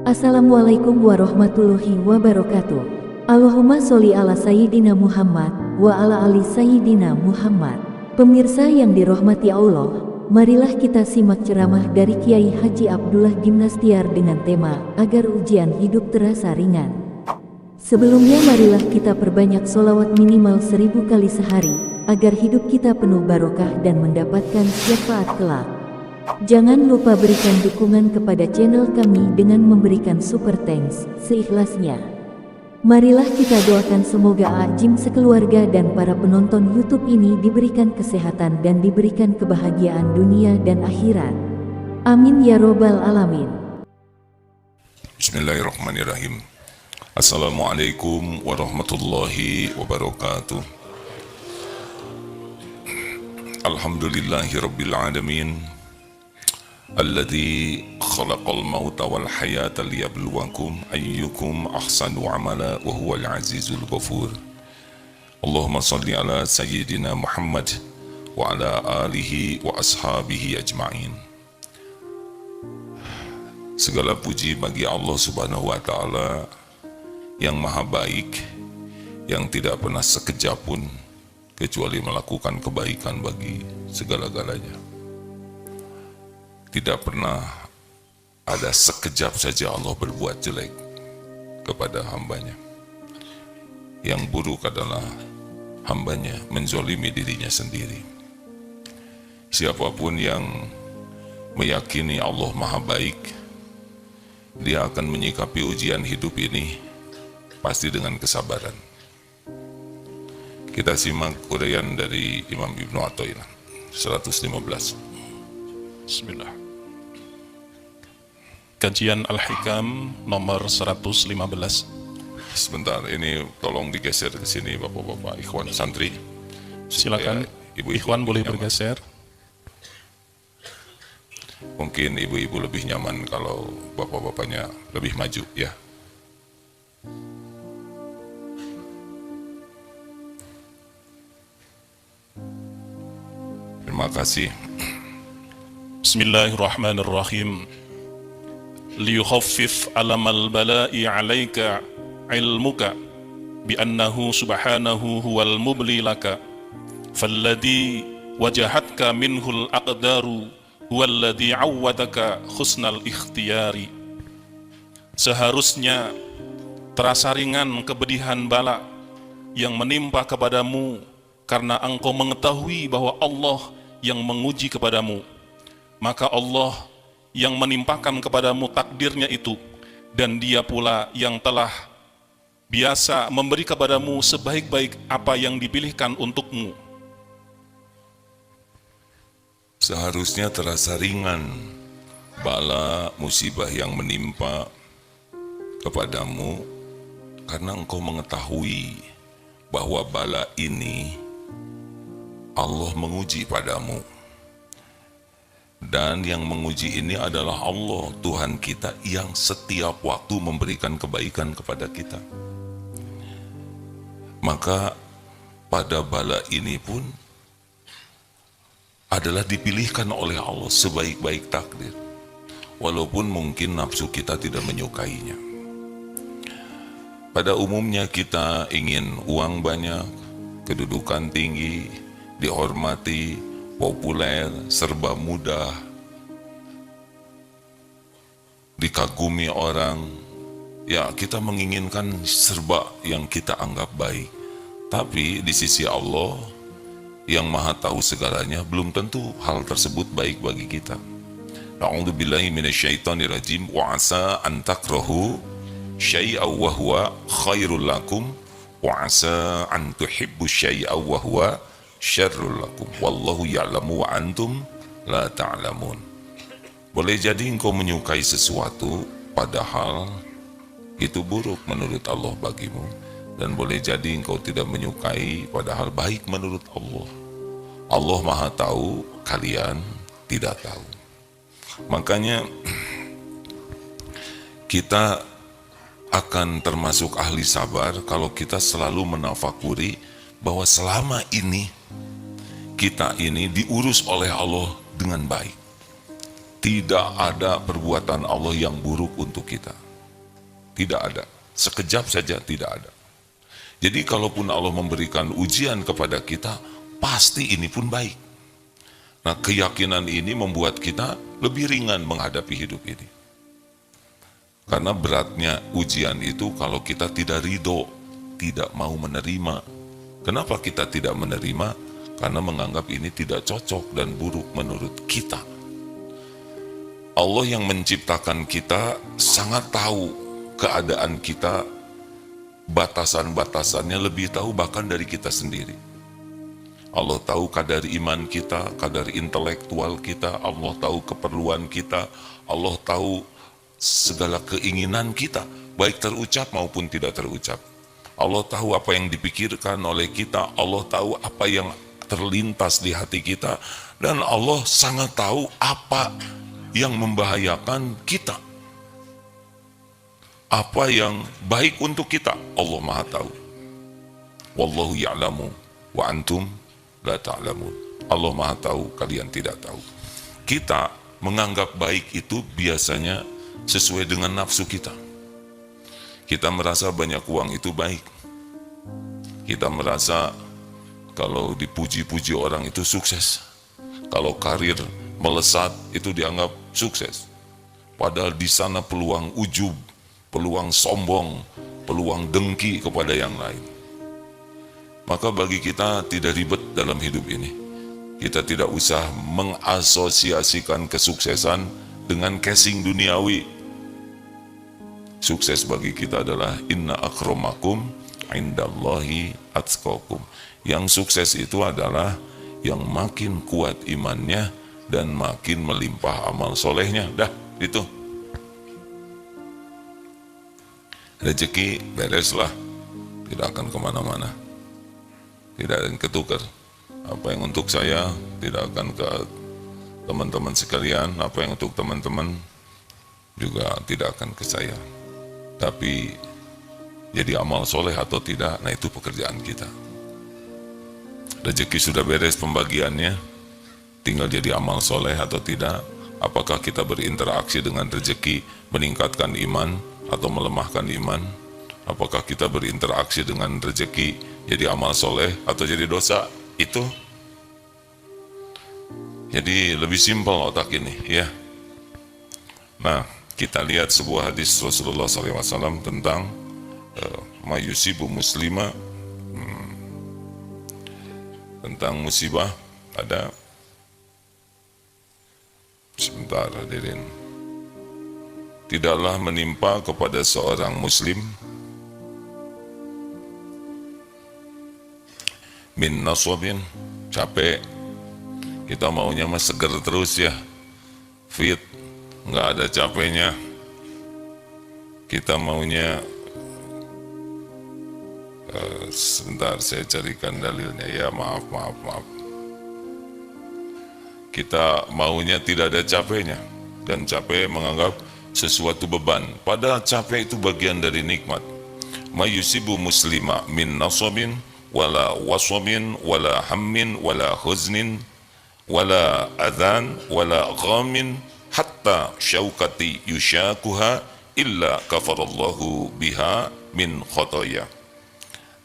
Assalamualaikum warahmatullahi wabarakatuh. Allahumma sholli ala Sayyidina Muhammad wa ala ali Sayyidina Muhammad. Pemirsa yang dirahmati Allah, marilah kita simak ceramah dari Kiai Haji Abdullah Gimnastiar dengan tema agar ujian hidup terasa ringan. Sebelumnya marilah kita perbanyak sholawat minimal 1000 kali sehari, agar hidup kita penuh barokah dan mendapatkan syafaat kelak. Jangan lupa berikan dukungan kepada channel kami dengan memberikan super thanks seikhlasnya. Marilah kita doakan semoga Ajim sekeluarga dan para penonton YouTube ini diberikan kesehatan dan diberikan kebahagiaan dunia dan akhirat. Amin ya robbal alamin. Bismillahirrahmanirrahim. Assalamualaikum warahmatullahi wabarakatuh. Alhamdulillahi rabbil alamin. Alladzi khalaqal mauta wal hayata liyabluwakum ayyukum ahsanu amala wa huwal azizul ghafur. Allahumma salli ala sayyidina Muhammad wa ala alihi wa ashabihi ajma'in. Segala puji bagi Allah Subhanahu wa taala yang maha baik, yang tidak pernah sekejap pun kecuali melakukan kebaikan bagi segala-galanya. Tidak pernah ada sekejap saja Allah berbuat jelek kepada hambanya. Yang buruk adalah hambanya menzolimi dirinya sendiri. Siapapun yang meyakini Allah maha baik, dia akan menyikapi ujian hidup ini pasti dengan kesabaran. Kita simak uraian dari Imam Ibnu Athaillah 115. Bismillah. Kajian Al-Hikam nomor 115. Sebentar, ini tolong digeser ke sini bapak-bapak ikhwan santri. Silakan Ibu-ibu ikhwan boleh nyaman. bergeser. Mungkin ibu-ibu lebih nyaman kalau bapak-bapaknya lebih maju ya. Terima kasih. Bismillahirrahmanirrahim. Liyukhaffif alamal bala'i alaika ilmuka biannahu subhanahu huwal mubli laka falladhi wajahatka minhul aqdaru huwalladhi awwadaka khusnal ikhtiyari. Seharusnya terasa ringan kepedihan bala yang menimpa kepadamu karena engkau mengetahui bahwa Allah yang menguji kepadamu, maka Allah yang menimpakan kepadamu takdirnya itu, dan dia pula yang telah biasa memberi kepadamu sebaik-baik apa yang dipilihkan untukmu. Seharusnya terasa ringan bala musibah yang menimpa kepadamu karena engkau mengetahui bahwa bala ini Allah menguji padamu. Dan yang menguji ini adalah Allah, Tuhan kita yang setiap waktu memberikan kebaikan kepada kita. Maka pada bala ini pun adalah dipilihkan oleh Allah sebaik-baik takdir. Walaupun mungkin nafsu kita tidak menyukainya. Pada umumnya kita ingin uang banyak, kedudukan tinggi, dihormati, populer, serba mudah, dikagumi orang. Ya, kita menginginkan serba yang kita anggap baik. Tapi di sisi Allah yang maha tahu segalanya, belum tentu hal tersebut baik bagi kita. A'udzubillahi minasyaitonirrajim. Wa asa an takrahu syai'aw wa huwa khairul lakum wa asa an tuhibbu syai'aw wa huwa syarrul lakum wallahu ya'lamu wa antum la ta'lamun. Boleh jadi engkau menyukai sesuatu padahal itu buruk menurut Allah bagimu, dan boleh jadi engkau tidak menyukai padahal baik menurut Allah. Allah maha tahu, kalian tidak tahu. Makanya kita akan termasuk ahli sabar kalau kita selalu menafakuri bahwa selama ini kita ini diurus oleh Allah dengan baik. Tidak ada perbuatan Allah yang buruk untuk kita. Tidak ada. Sekejap saja tidak ada. Jadi kalaupun Allah memberikan ujian kepada kita, pasti ini pun baik. Nah, keyakinan ini membuat kita lebih ringan menghadapi hidup ini. Karena beratnya ujian itu kalau kita tidak ridho, tidak mau menerima. Kenapa kita tidak menerima? Karena menganggap ini tidak cocok dan buruk menurut kita. Allah yang menciptakan kita sangat tahu keadaan kita, batasan-batasannya lebih tahu bahkan dari kita sendiri. Allah tahu kadar iman kita, kadar intelektual kita, Allah tahu keperluan kita, Allah tahu segala keinginan kita, baik terucap maupun tidak terucap. Allah tahu apa yang dipikirkan oleh kita, Allah tahu apa yang terlintas di hati kita, dan Allah sangat tahu apa yang membahayakan kita. Apa yang baik untuk kita, Allah Maha tahu. Wallahu ya'lamu wa antum la ta'lamun. Allah Maha tahu, kalian tidak tahu. Kita menganggap baik itu biasanya sesuai dengan nafsu kita. Kita merasa banyak uang itu baik. Kita merasa kalau dipuji-puji orang itu sukses. Kalau karir melesat itu dianggap sukses. Padahal di sana peluang ujub, peluang sombong, peluang dengki kepada yang lain. Maka bagi kita tidak ribet dalam hidup ini. Kita tidak usah mengasosiasikan kesuksesan dengan casing duniawi. Sukses bagi kita adalah inna akramakum indallahi atqakum. Yang sukses itu adalah yang makin kuat imannya dan makin melimpah amal solehnya. Dah, itu. Rezeki bereslah, tidak akan kemana-mana, tidak akan ketukar. Apa yang untuk saya tidak akan ke teman-teman sekalian, apa yang untuk teman-teman juga tidak akan ke saya. Tapi jadi amal soleh atau tidak, nah itu pekerjaan kita. Rezeki sudah beres pembagiannya, tinggal jadi amal soleh atau tidak. Apakah kita berinteraksi dengan rezeki meningkatkan iman atau melemahkan iman? Apakah kita berinteraksi dengan rezeki jadi amal soleh atau jadi dosa? Itu jadi lebih simpel otak ini, ya. Nah, kita lihat sebuah hadis Rasulullah SAW tentang mayusibu muslima, tentang musibah. Ada, sebentar hadirin, tidaklah menimpa kepada seorang muslim min nasabin, capek, kita maunya mah seger terus ya, fit, nggak ada capeknya. Kita maunya sebentar saya carikan dalilnya, ya maaf. Kita maunya tidak ada capeknya, dan capek menganggap sesuatu beban, padahal capek itu bagian dari nikmat. Mayusibu muslima min nasabin wala wasabin wala hammin wala huznin wala adhan wala ghamin hatta syaukati yushakuha illa kafarallahu biha min khotoya.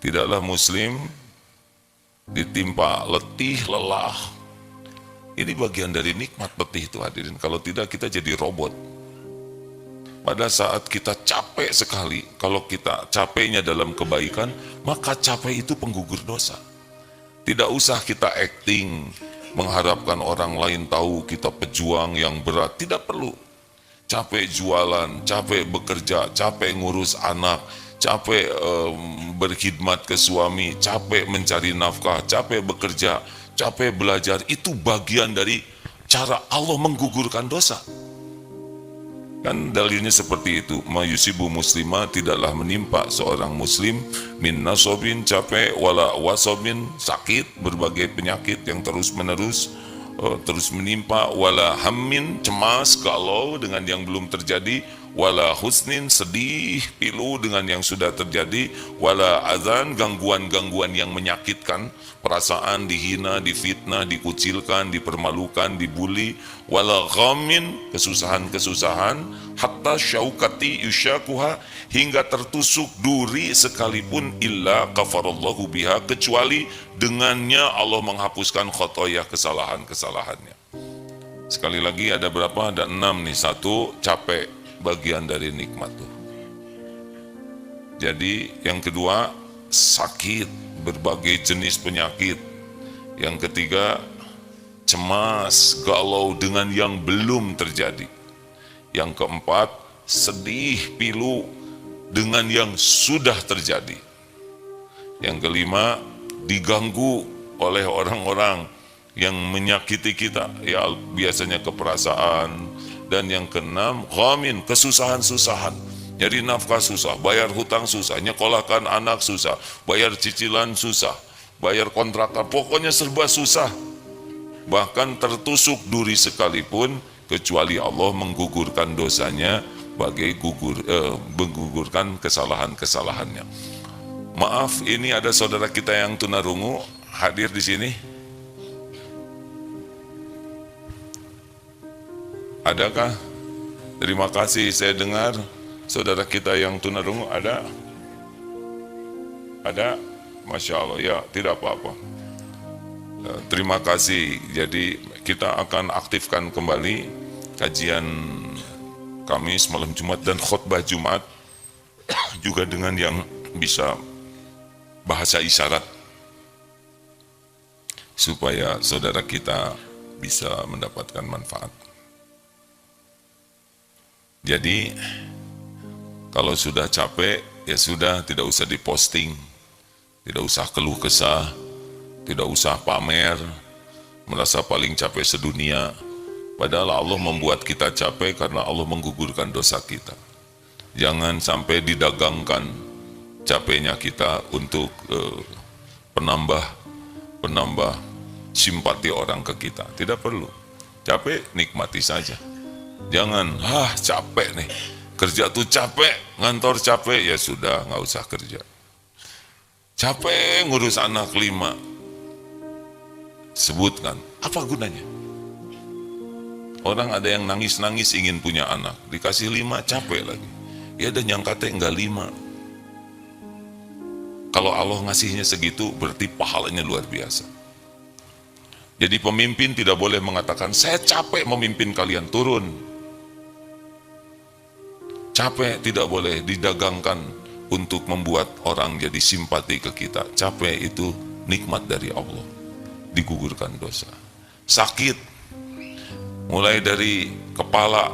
Tidaklah muslim ditimpa letih, lelah. Ini bagian dari nikmat letih itu, hadirin. Kalau tidak kita jadi robot. Pada saat kita capek sekali, kalau kita capeknya dalam kebaikan, maka capek itu penggugur dosa. Tidak usah kita acting, mengharapkan orang lain tahu kita pejuang yang berat. Tidak perlu. Capek jualan, capek bekerja, capek ngurus anak, capek berkhidmat ke suami, capek mencari nafkah, capek bekerja, capek belajar. Itu bagian dari cara Allah menggugurkan dosa. Kan dalilnya seperti itu. Mayusibu muslimah, tidaklah menimpa seorang muslim min nasobin, capek, wala wasobin, sakit, berbagai penyakit yang terus menerus terus menimpa, wala hammin, cemas kalau dengan yang belum terjadi, wala husnin, sedih, pilu dengan yang sudah terjadi, wala azan, gangguan-gangguan yang menyakitkan, perasaan dihina, difitnah, dikucilkan, dipermalukan, dibuli, wala ghamin, kesusahan-kesusahan, hatta syaukati yusyakuha, hingga tertusuk duri sekalipun, illa kafarallahu biha, kecuali dengannya Allah menghapuskan khotoyah, kesalahan-kesalahannya. Sekali lagi ada berapa? Ada 6 nih. 1, capek, bagian dari nikmat tuh. Jadi yang kedua, sakit, berbagai jenis penyakit. Yang ketiga, cemas, galau dengan yang belum terjadi. Yang keempat, sedih, pilu dengan yang sudah terjadi. Yang kelima, diganggu oleh orang-orang yang menyakiti kita, ya biasanya keperasaan. Dan yang keenam, ghamin, kesusahan-susahan. Jadi nafkah susah, bayar hutang susah, nyekolahkan anak susah, bayar cicilan susah, bayar kontrakan, pokoknya serba susah. Bahkan tertusuk duri sekalipun, kecuali Allah menggugurkan dosanya, menggugurkan kesalahan-kesalahannya. Maaf, ini ada saudara kita yang tunarungu hadir di sini. Adakah? Terima kasih, saya dengar saudara kita yang tunarungu ada? Ada? Masya Allah, ya tidak apa-apa. Terima kasih. Jadi kita akan aktifkan kembali kajian Kamis, malam Jumat, dan khutbah Jumat juga dengan yang bisa bahasa isyarat, supaya saudara kita bisa mendapatkan manfaat. Jadi kalau sudah capek, ya sudah, tidak usah diposting, tidak usah keluh kesah, tidak usah pamer, merasa paling capek sedunia. Padahal Allah membuat kita capek karena Allah menggugurkan dosa kita. Jangan sampai didagangkan capeknya kita untuk penambah simpati orang ke kita. Tidak perlu. Capek, nikmati saja. Jangan, capek nih, kerja tuh capek, ngantor capek, ya sudah, nggak usah kerja. Capek ngurus anak 5, sebutkan, apa gunanya? Orang ada yang nangis-nangis ingin punya anak, dikasih 5, capek lagi. Ya dan yang katanya enggak 5. Kalau Allah ngasihnya segitu, berarti pahalanya luar biasa. Jadi pemimpin tidak boleh mengatakan, saya capek memimpin kalian, turun. Capek tidak boleh didagangkan untuk membuat orang jadi simpati ke kita. Capek itu nikmat dari Allah, digugurkan dosa. Sakit, mulai dari kepala,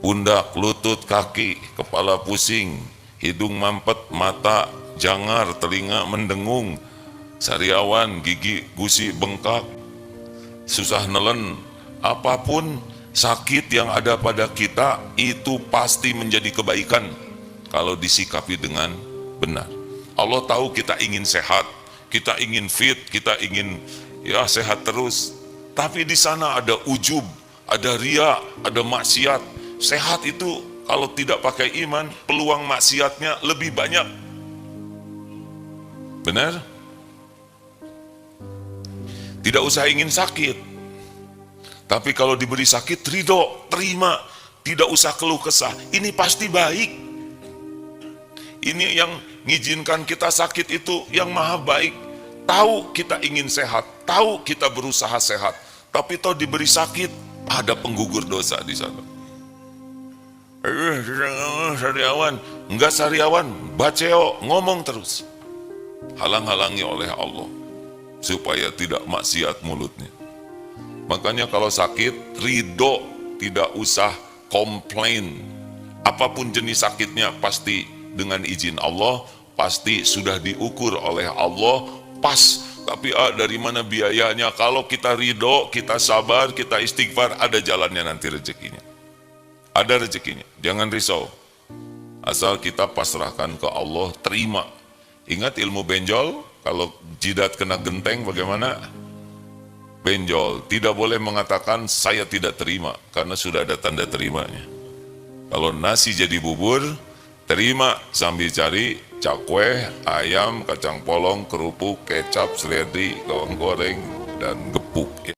pundak, lutut, kaki, kepala pusing, hidung mampet, mata jangar, telinga mendengung, sariawan, gigi, gusi bengkak, susah nelen, apapun sakit yang ada pada kita itu pasti menjadi kebaikan kalau disikapi dengan benar. Allah tahu kita ingin sehat, kita ingin fit, kita ingin sehat terus. Tapi di sana ada ujub, ada ria, ada maksiat. Sehat itu kalau tidak pakai iman, peluang maksiatnya lebih banyak. Benar? Tidak usah ingin sakit. Tapi kalau diberi sakit, ridho, terima, tidak usah keluh kesah. Ini pasti baik. Ini yang mengizinkan kita sakit itu yang maha baik. Tahu kita ingin sehat, tahu kita berusaha sehat, tapi toh diberi sakit, ada penggugur dosa di sana. Sariawan, enggak sariawan, baceo, ngomong terus. Halang-halangi oleh Allah supaya tidak maksiat mulutnya. Makanya kalau sakit, ridho, tidak usah komplain. Apapun jenis sakitnya pasti dengan izin Allah, pasti sudah diukur oleh Allah, pas. Tapi dari mana biayanya? Kalau kita ridho, kita sabar, kita istighfar, ada jalannya nanti rezekinya. Ada rezekinya, jangan risau. Asal kita pasrahkan ke Allah, terima. Ingat ilmu benjol, kalau jidat kena genteng bagaimana? Benjol, tidak boleh mengatakan saya tidak terima, karena sudah ada tanda terimanya. Kalau nasi jadi bubur, terima sambil cari cakwe, ayam, kacang polong, kerupuk, kecap, seledri, bawang goreng, dan gepuk.